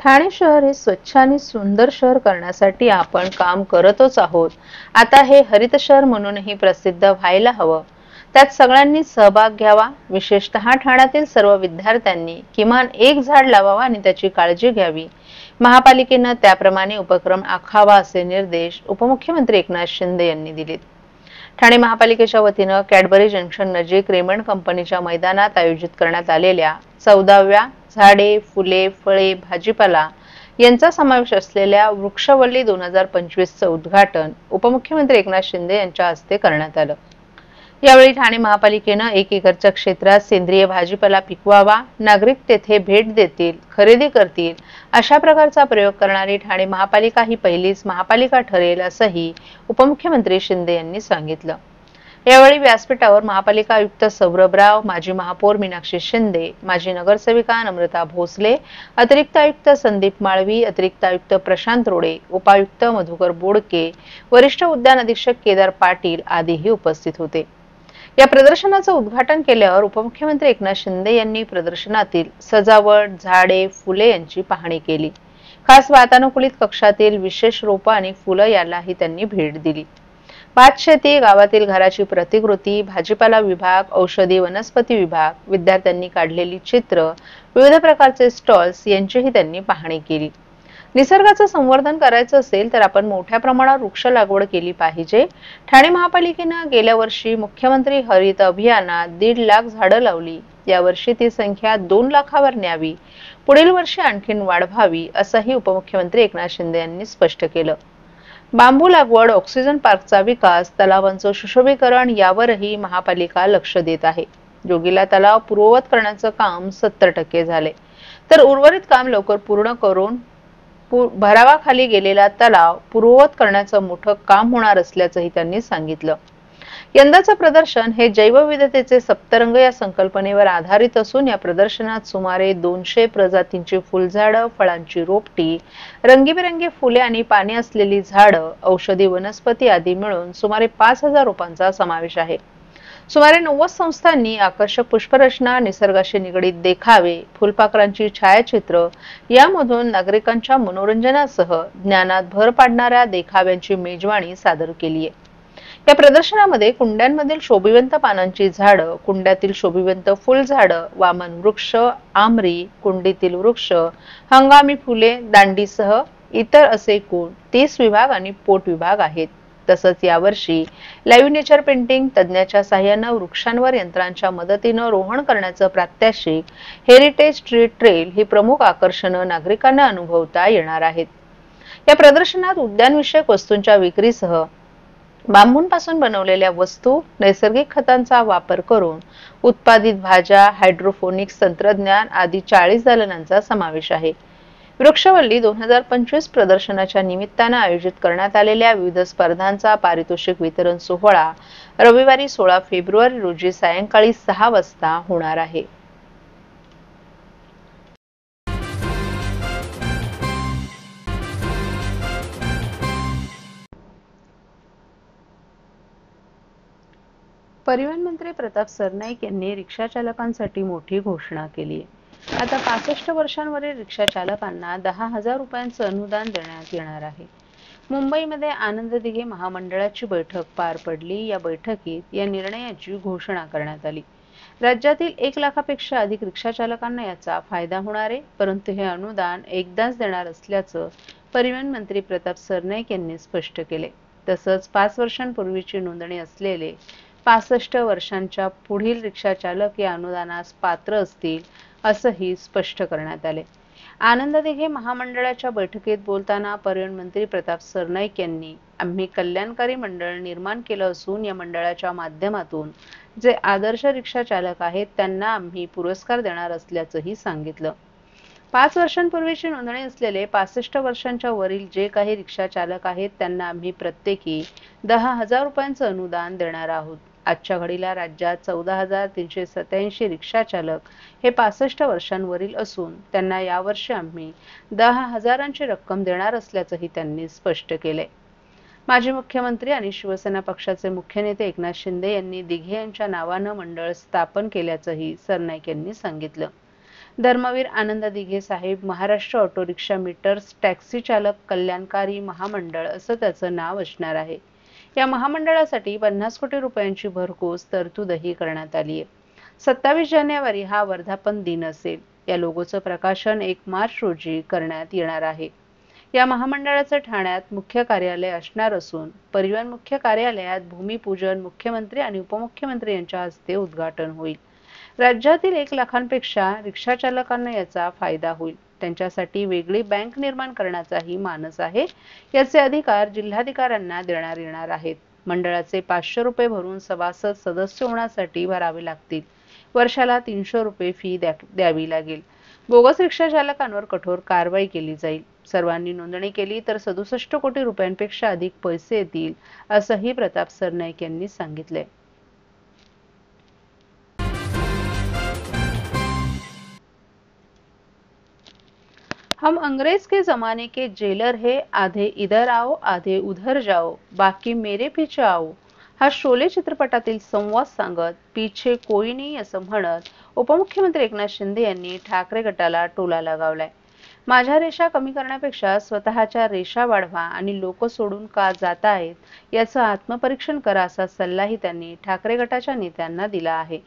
ठाणे शहर हे स्वच्छ आणि सुंदर शहर करण्यासाठी आपण काम करतच आहोत. आता हे हरित शहर म्हणूनही प्रसिद्ध व्हायला हवं. त्यात सगळ्यांनी सहभाग घ्यावा. विशेषतः ठाण्यातील सर्व विद्यार्थ्यांनी किमान एक झाड लावावा आणि त्याची काळजी घ्यावी. महापालिकेनं त्याप्रमाणे उपक्रम आखावा असे निर्देश उपमुख्यमंत्री एकनाथ शिंदे यांनी दिलेत. ठाणे महापालिकेच्या वतीनं कॅडबरी जंक्शन नजीक रेमंड कंपनीच्या मैदानात आयोजित करण्यात आलेल्या 14व्या झाडे, फुले, फळे, भाजीपाला यांचा समावेश असलेल्या वृक्षवल्ली 2025चं उद्घाटन उपमुख्यमंत्री एकनाथ शिंदे यांच्या हस्ते करण्यात आलं. यावेळी ठाणे महापालिकेनं 1 एकरच्या क्षेत्रात सेंद्रिय भाजीपाला पिकवावा, नागरिक तेथे भेट देतील, खरेदी करतील अशा प्रकारचा प्रयोग करणारी ठाणे महापालिका ही पहिलीच महापालिका ठरेल असंही उपमुख्यमंत्री शिंदे यांनी सांगितलं. यावेळी व्यासपीठावर महापालिका आयुक्त सौरभराव, माजी महापौर मीनाक्षी शिंदे, माजी नगरसेविका नम्रता भोसले, अतिरिक्त आयुक्त संदीप माळवी, अतिरिक्त आयुक्त प्रशांत रोडे, उपायुक्त मधुकर बोडके, वरिष्ठ उद्यान अधीक्षक केदार पाटील आदीही उपस्थित होते. या प्रदर्शनाचं उद्घाटन केल्यावर उपमुख्यमंत्री एकनाथ शिंदे यांनी प्रदर्शनातील सजावट, झाडे, फुले यांची पाहणी केली. खास वातानुकूलित कक्षातील विशेष रोपं आणि फुलं यालाही त्यांनी भेट दिली. भात शेती, गावातील घराची प्रतिकृती, भाजीपाला विभाग, औषधी वनस्पती विभाग, विद्यार्थ्यांनी काढलेली चित्र, विविध प्रकारचे स्टॉल्स यांचीही त्यांनी पाहणी केली. निसर्गाचं संवर्धन करायचं असेल तर आपण मोठ्या प्रमाणात वृक्ष लागवड केली पाहिजे. ठाणे महापालिकेनं गेल्या वर्षी मुख्यमंत्री हरित अभियानात 1.5 लाख झाडं लावली. यावर्षी ती संख्या 2 लाखावर न्यावी. पुढील वर्षी आणखीन वाढवावी असंही उपमुख्यमंत्री एकनाथ शिंदे यांनी स्पष्ट केलं. बांबू लागवड, ऑक्सिजन पार्कचा विकास, तलावांचं सुशोभीकरण यावरही महापालिका लक्ष देत आहे. जोगीला तलाव पूर्ववत करण्याचं काम 70% झाले, तर उर्वरित काम लवकर पूर्ण करून भरावाखाली गेलेला तलाव पूर्ववत करण्याचं मोठं काम होणार असल्याचंही त्यांनी सांगितलं. यंदाचं प्रदर्शन हे जैवविविधतेचे सप्तरंग या संकल्पनेवर आधारित असून या प्रदर्शनात सुमारे 200 प्रजातींची फुलझाडं, फळांची रोपटी, रंगीबेरंगी फुले आणि पाने असलेली झाडं, औषधी वनस्पती आदी मिळून सुमारे 5000 रोपांचा समावेश आहे. सुमारे 90 संस्थांनी आकर्षक पुष्परचना, निसर्गाशी निगडीत देखावे, फुलपाखरांची छायाचित्र यामधून नागरिकांच्या मनोरंजनासह ज्ञानात भर पाडणाऱ्या देखाव्यांची मेजवानी सादर केली आहे. या प्रदर्शनामध्ये कुंड्यांमधील शोभिवंत पानांची झाडं, कुंड्यातील शोभिवंत फुलझाडं, वामन वृक्ष, आमरी, कुंडीतील वृक्ष, हंगामी फुले, दांडीसह इतर असे एकूण 30 विभाग आणि पोट विभाग आहेत. तसंच यावर्षी लाईव्ह नेचर पेंटिंग तज्ज्ञाच्या साहाय्यानं वृक्षांवर यंत्रांच्या मदतीनं रोहण करण्याचं प्रात्यक्षिक हेरिटेज ट्री ट्रेल ही प्रमुख आकर्षणं नागरिकांना अनुभवता येणार आहेत. या प्रदर्शनात उद्यानविषयक वस्तूंच्या विक्रीसह बांबूंपासून बनवलेल्या वस्तू, नैसर्गिक खतांचा वापर करून उत्पादित भाज्या, हायड्रोपोनिक्स तंत्रज्ञान आदी 40 दालनांचा समावेश आहे. वृक्षवल्ली 2025 प्रदर्शनाच्या निमित्तानं आयोजित करण्यात आलेल्या विविध स्पर्धांचा पारितोषिक वितरण सोहळा रविवारी 16 फेब्रुवारी रोजी सायंकाळी 6 वाजता होणार आहे. परिवहन मंत्री प्रताप सरनाईक यांनी रिक्षा चालकांसाठी मोठी घोषणा केली आहे. आता 65 वर्षांवरील रिक्षा चालकांना 10,000 रुपयांचं अनुदान देण्यात येणार आहे. मुंबईमध्ये आनंद दिघे महामंडळाची बैठक पार पडली. या बैठकीत या निर्णयाची घोषणा करण्यात आली. राज्यातील 1 लाखापेक्षा अधिक रिक्षा चालकांना याचा फायदा होणार आहे, परंतु हे अनुदान एकदाच देणार असल्याचं परिवहन मंत्री प्रताप सरनाईक यांनी स्पष्ट केले. तसंच 5 वर्षांपूर्वीची नोंदणी असलेले 65 वर्षांच्या पुढील रिक्षा चालक या अनुदानास पात्र असतील असंही स्पष्ट करण्यात आले. आनंद दिघे महामंडळाच्या बैठकीत बोलताना परिवहन मंत्री प्रताप सरनाईक यांनी आम्ही कल्याणकारी मंडळ निर्माण केलं असून या मंडळाच्या माध्यमातून जे आदर्श रिक्षा चालक आहेत त्यांना आम्ही पुरस्कार देणार असल्याचंही सांगितलं. 5 वर्षांपूर्वीची नोंदणी असलेले 65 वर्षांच्या वरील जे काही रिक्षा चालक आहेत त्यांना आम्ही प्रत्येकी 10,000 रुपयांचं अनुदान देणार आहोत. आजच्या घडीला राज्यात 14,387 रिक्षा चालक हे 65 वर्षांवरील असून त्यांना यावर्षी आम्ही 10,000ची रक्कम देणार असल्याचंही त्यांनी स्पष्ट केलंय. माजी मुख्यमंत्री आणि शिवसेना पक्षाचे मुख्य नेते एकनाथ शिंदे यांनी दिघे यांच्या नावानं मंडळ स्थापन केल्याचंही सरनाईक यांनी सांगितलं. धर्मवीर आनंद दिघे साहेब Maharashtra auto rickshaw meters taxi चालक कल्याणकारी महामंडळ असं त्याचं नाव असणार आहे। या महामंडळासाठी 50 कोटी रुपयांची भरघोस तरतूदही करण्यात आली आहे। 27 जानेवारी हा वर्धापन दिन असेल। या लोगोचं प्रकाशन 1 मार्च रोजी करण्यात येणार आहे। या महामंडळाचं ठाण्यात मुख्य कार्यालय असणार असून परिवहन मुख्य कार्यालयात भूमिपूजन मुख्यमंत्री आणि उपमुख्यमंत्री यांच्या हस्ते उद्घाटन होईल। राज्यातील 1 लाखांपेक्षा रिक्षा चालकांना याचा फायदा होईल। त्यांच्यासाठी वेगळी बँक निर्माण करण्याचाही मानस आहे। याचे अधिकार जिल्हाधिकाऱ्यांना देण्यात येणार आहेत। मंडळाचे 500 रुपये भरून सभासद सदस्य होण्यासाठी भरावे लागतील। वर्षाला 300 रुपये फी द्यावी लागेल। बोगस रिक्षा चालकांवर कठोर कारवाई केली जाईल। सर्वांनी नोंदणी केली तर 67 कोटी रुपयांपेक्षा अधिक पैसे येतील असंही प्रताप सरनाईक यांनी सांगितले। हम अंग्रेज के जमाने के जेलर है, आधे इधर आओ आधे उधर जाओ, बाकी मेरे पीछे आओ हा शोले चित्रपटातील संवाद सांगत पीछे कोई नहीं असं म्हणत उपमुख्यमंत्री एकनाथ शिंदे यांनी ठाकरे गटाला टोला लगावलाय। माझ्या रेषा कमी करण्यापेक्षा स्वतःच्या रेषा वाढवा आणि लोक सोडून का जातायत याचं आत्मपरीक्षण करा असा सल्लाही त्यांनी ठाकरे गटाच्या नेत्यांना दिला आहे।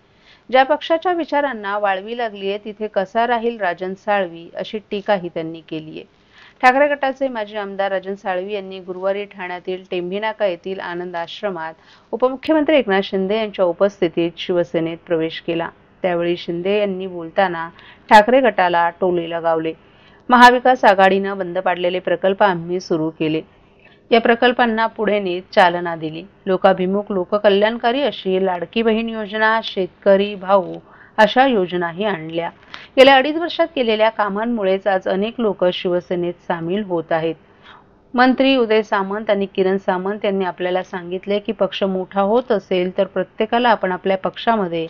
ज्या पक्षाच्या विचारांना वाळवी लागलीये तिथे कसा राहील राजन साळवी अशी टीकाही त्यांनी केली आहे। ठाकरे गटाचे माजी आमदार राजन साळवी यांनी गुरुवारी ठाण्यातील टेंभीनाका येथील आनंद आश्रमात उपमुख्यमंत्री एकनाथ शिंदे यांच्या उपस्थितीत शिवसेनेत प्रवेश केला। त्यावेळी शिंदे यांनी बोलताना ठाकरे गटाला टोले लगावले। महाविकास आघाडीने बंद पाडलेले प्रकल्प आम्ही सुरू केले। या प्रकल्पांना पुढे नेत चालना दिली। लोकाभिमुख लोककल्याणकारी अशी लाडकी बहीण योजना, शेतकरी भाऊ अशा योजनाही आणल्या। गेल्या 2.5 वर्षात केलेल्या कामांमुळेच आज अनेक लोक शिवसेनेत सामील होत आहेत। मंत्री उदय सामंत आणि किरण सामंत यांनी आपल्याला सांगितले की पक्ष मोठा होत असेल तर प्रत्येकाला आपण आपल्या पक्षामध्ये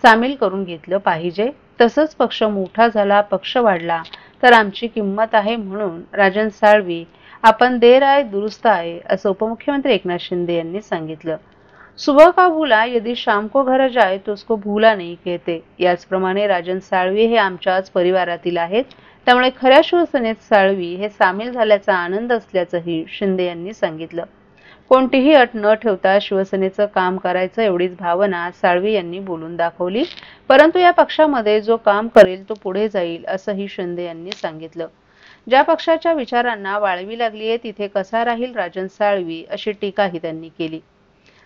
सामील करून घेतलं पाहिजे। तसंच पक्ष मोठा झाला, पक्ष वाढला तर आमची किंमत आहे। म्हणून राजन साळवी आपण देर आए दुरुस्त आए असं उपमुख्यमंत्री एकनाथ शिंदे यांनी सांगितलं। सुबह का भूला यदि शाम को घर जाए तो उसको भूला नहीं कहते। याचप्रमाणे राजन साळवी हे आमच्याच परिवारातील आहेत। त्यामुळे खऱ्या शिवसेनेत साळवी हे सामील झाल्याचा आनंद असल्याचंही शिंदे यांनी सांगितलं। कोणतीही अट न ठेवता शिवसेनेचं काम करायचं एवढीच भावना साळवी यांनी बोलून दाखवली। परंतु या पक्षामध्ये जो काम करेल तो पुढे जाईल असंही शिंदे यांनी सांगितलं। ज्या पक्षाच्या विचारांना वाळवी लागलीये तिथे कसा राहील राजन साळवी अशी टीकाही त्यांनी केली।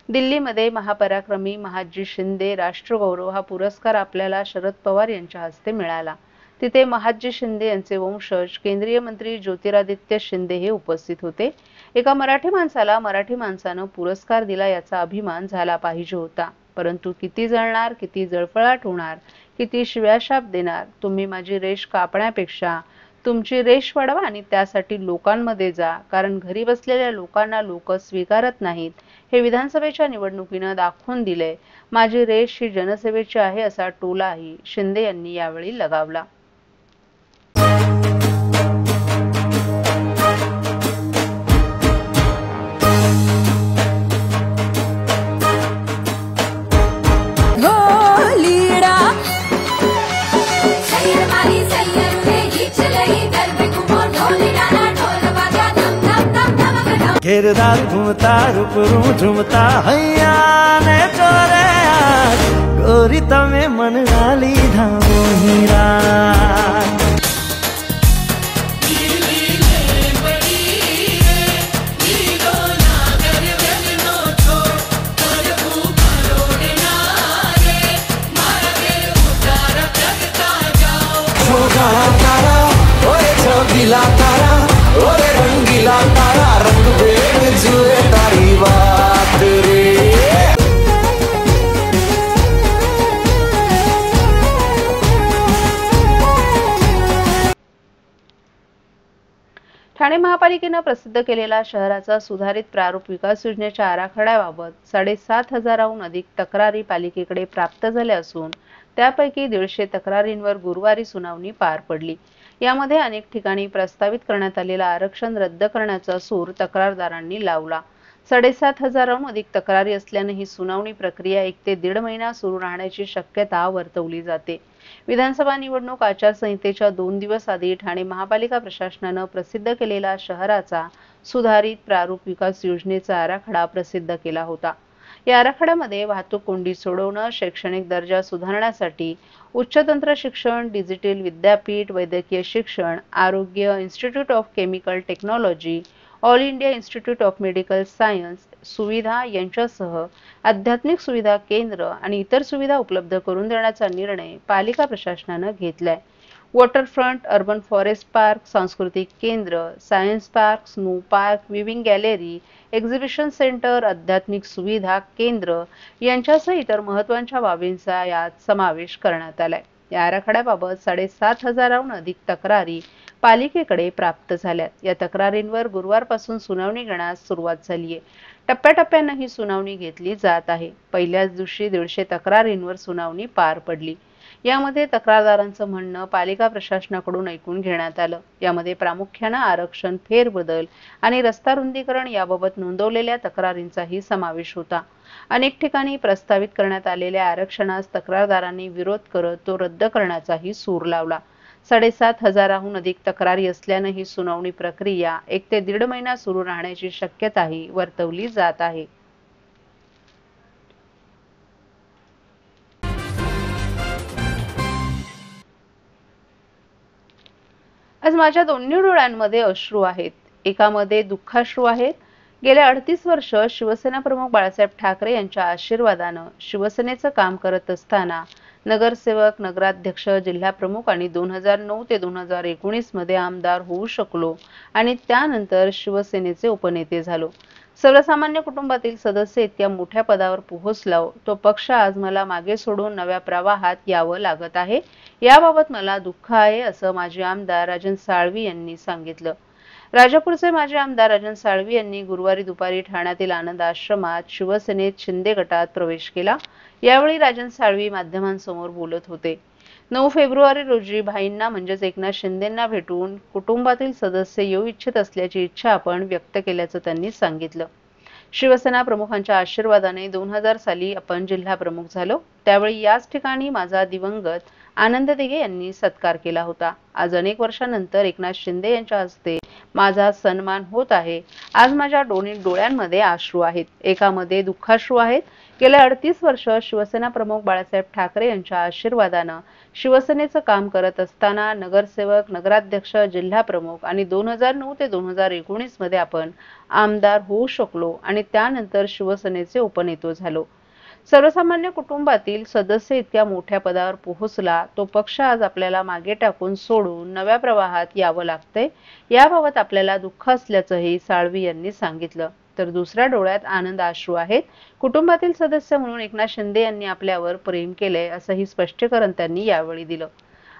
दिल्लीमध्ये महापराक्रमी महादजी शिंदे राष्ट्रगौरव हा पुरस्कार आपल्याला शरद पवार यांच्या हस्ते मिळाला। तिथे महादजी शिंदे यांचे वंशज केंद्रीय मंत्री ज्योतिरादित्य शिंदे हे उपस्थित होते। एका मराठी माणसाला मराठी माणसानं पुरस्कार दिला याचा अभिमान झाला पाहिजे होता। परंतु किती जळणार, किती जळफळाट होणार, किती शिव्याशाप देणार। तुम्ही माझी रेष कापण्यापेक्षा तुमची रेष वाढवा आणि त्यासाठी लोकांमध्ये जा, कारण घरी बसलेल्या लोकांना लोक स्वीकारत नाहीत हे विधानसभेच्या निवडणुकीनं दाखवून दिले। माझी रेष ही जनसेवेची आहे असा टोलाही शिंदे यांनी यावेळी लगावला। घेरदार घूमता रूपरू झुमता हैया ने चोरे गोरी तमे मन डाली धामो हीरा। तारा ओए छबीला तारा ओरे रंगीला तारा रंग बेर जुए तारी बात रे। ठाणे महापालिकेने प्रसिद्ध केलेला शहराचा सुधारित प्रारूप विकास योजनेच्या आराखड्याबाबत 7,500हून अधिक तक्रारी पालिकेकडे प्राप्त झाल्या असून त्यापैकी 150 तक्रारींवर गुरुवारी सुनावणी पार पडली। यामध्ये अनेक ठिकाणी प्रस्तावित करण्यात आलेलं आरक्षण रद्द करण्याचा सूर तक्रारदारांनी लावला। 7,500हून अधिक तक्रारी असल्याने ही सुनावणी प्रक्रिया 1 ते 1.5 महिना सुरू राहण्याची शक्यता वर्तवली जाते। विधानसभा निवडणूक आचारसंहितेच्या 2 दिवस आधी ठाणे महापालिका प्रशासनानं प्रसिद्ध केलेला शहराचा सुधारित प्रारूप विकास योजनेचा आराखडा प्रसिद्ध केला होता। या आराखड्यामध्ये वाहतूक कोंडी सोडवणं, शैक्षणिक दर्जा सुधारण्यासाठी उच्च तंत्र शिक्षण, डिजिटल विद्यापीठ, वैद्यकीय शिक्षण, आरोग्य, institute of chemical technology, all India institute of medical science सुविधा यांच्यासह आध्यात्मिक सुविधा केंद्र आणि इतर सुविधा उपलब्ध करून देण्याचा निर्णय पालिका प्रशासनानं घेतलाय। वॉटरफ्रंट, अर्बन फॉरेस्ट पार्क, सांस्कृतिक केंद्र, science park, snow park, viewing gallery, exhibition centre, आध्यात्मिक सुविधा केंद्र यांच्यासह इतर महत्त्वाच्या बाबींचा यात समावेश करण्यात आलाय। या आराखड्याबाबत 7,500हून अधिक तक्रारी पालिकेकडे प्राप्त झाल्यात। या तक्रारींवर गुरुवारपासून सुनावणी घेण्यास सुरुवात झाली आहे। टप्प्याटप्प्याने ही सुनावणी घेतली जात आहे। पहिल्याच दिवशी 150 तक्रारींवर सुनावणी पार पडली। यामध्ये तक्रारदारांचं म्हणणं पालिका प्रशासनाकडून ऐकून घेण्यात आलं। यामध्ये प्रामुख्याने आरक्षण, फेरबदल आणि रस्ता रुंदीकरण याबाबत नोंदवलेल्या तक्रारींचाही समावेश होता। अनेक ठिकाणी प्रस्तावित करण्यात आलेल्या आरक्षणास तक्रारदारांनी विरोध करत तो रद्द करण्याचाही सूर लावला। 7,500हून अधिक तक्रारी असल्याने ही सुनावणी प्रक्रिया 1 ते 1.5 महिना सुरू राहण्याची शक्यताही वर्तवली जात आहे। आज माझ्या दोन्ही डोळ्यांमध्ये अश्रू आहेत। एकामध्ये दुःखाश्रू आहेत। गेल्या 38 वर्ष शिवसेना प्रमुख बाळासाहेब ठाकरे यांच्या आशीर्वादानं शिवसेनेचं काम करत असताना नगरसेवक, नगराध्यक्ष, जिल्हा प्रमुख आणि 2009 ते 2019 मध्ये आमदार होऊ शकलो आणि त्यानंतर शिवसेनेचे उपनेते झालो। सर्वसामान्य कुटुंबातील सदस्य इतक्या मोठ्या पदावर पोहोचलो, तो पक्ष आज मला मागे सोडून नव्या प्रवाहात यावं लागत आहे। याबाबत मला दुःख आहे, असं माजी आमदार राजन साळवी यांनी सांगितलं। राजापूरचे माजी आमदार राजन साळवी यांनी गुरुवारी दुपारी ठाण्यातील आनंद आश्रमात शिवसेनेत शिंदे गटात प्रवेश केला। यावेळी राजन साळवी माध्यमांसमोर बोलत होते। 9 फेब्रुवारी रोजी भाईंना म्हणजेच एकनाथ शिंदेंना भेटून कुटुंबातील सदस्य येऊ इच्छित असल्याची इच्छा आपण व्यक्त केल्याचं त्यांनी सांगितलं। शिवसेना प्रमुखांच्या आशीर्वादाने 2000 साली आपण जिल्हा प्रमुख झालो। त्यावेळी याच ठिकाणी माझा दिवंगत आनंद दिघे यांनी सत्कार केला होता। आज अनेक वर्षांनंतर एकनाथ शिंदे यांच्या हस्ते माझा सन्मान होत आहे। आज माझ्या डोळ्यांमध्ये अश्रू आहेत। एकामध्ये दुःखाश्रू आहेत। गेल्या 38 वर्ष शिवसेना प्रमुख बाळासाहेब ठाकरे यांच्या आशीर्वादानं शिवसेनेचं काम करत असताना नगरसेवक, नगराध्यक्ष, जिल्हा प्रमुख आणि 2009 ते 2019 मध्ये आपण आमदार होऊ शकलो आणि त्यानंतर शिवसेनेचे उपनेते झालो। सर्वसामान्य कुटुंबातील सदस्य इतक्या मोठ्या पदावर पोहोचला, तो पक्ष आज आपल्याला मागे टाकून सोडून नव्या प्रवाहात यावं लागतंय। याबाबत आपल्याला दुःख असल्याचंही साळवी यांनी सांगितलं। तर दुसऱ्या डोळ्यात आनंद अश्रू आहेत। कुटुंबातील सदस्य म्हणून एकनाथ शिंदे यांनी आपल्यावर प्रेम केलंय, असंही स्पष्टीकरण त्यांनी यावेळी दिलं।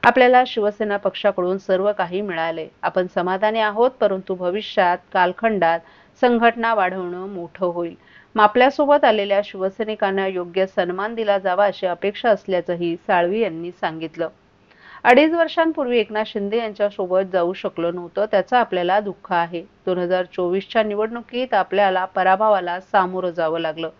आपल्याला शिवसेना पक्षाकडून सर्व काही मिळाले। आपण समाधानी आहोत, परंतु भविष्यात कालखंडात संघटना वाढवणं मोठं होईल। आपल्यासोबत आलेल्या शिवसैनिकांना योग्य सन्मान दिला जावा अशी अपेक्षा असल्याचंही साळवी यांनी सांगितलं। 2.5 वर्षांपूर्वी एकनाथ शिंदे यांच्या सोबत जाऊ शकलो नव्हतो, त्याचं आपल्याला दुःख आहे। 2024च्या निवडणुकीत आपल्याला पराभवाला सामोरं जावं लागलं।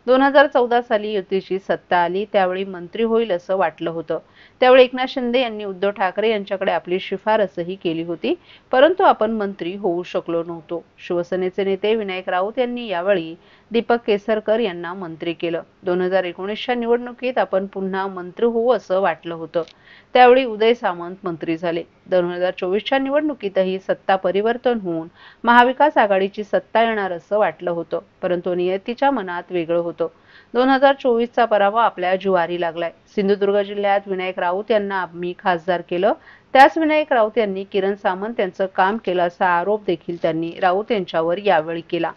2014 साली युतीची सत्ता आली, त्यावेळी मंत्री होईल असं वाटलं होतं। त्यावेळी एकनाथ शिंदे यांनी उद्धव ठाकरे यांच्याकडे आपली शिफारसही केली होती, परंतु आपण मंत्री होऊ शकलो नव्हतो। शिवसेनेचे नेते विनायक राऊत यांनी यावेळी दीपक केसरकर यांना मंत्री केलं। 2019च्या निवडणुकीत आपण पुन्हा मंत्री होऊ असं वाटलं होतं, त्यावेळी उदय सामंत मंत्री झाले। 2024च्या निवडणुकीतही सत्ता परिवर्तन होऊन महाविकास आघाडीची सत्ता येणार असं वाटलं होतं, परंतु नियतीच्या मनात वेगळं होतं। 2024चा पराभव आपल्या जुवारी लागलाय। सिंधुदुर्ग जिल्ह्यात विनायक राऊत यांना आम्ही खासदार केलं, त्याच विनायक राऊत यांनी किरण सामंत यांचं काम केलं असा आरोप देखील त्यांनी राऊत यांच्यावर यावेळी केला।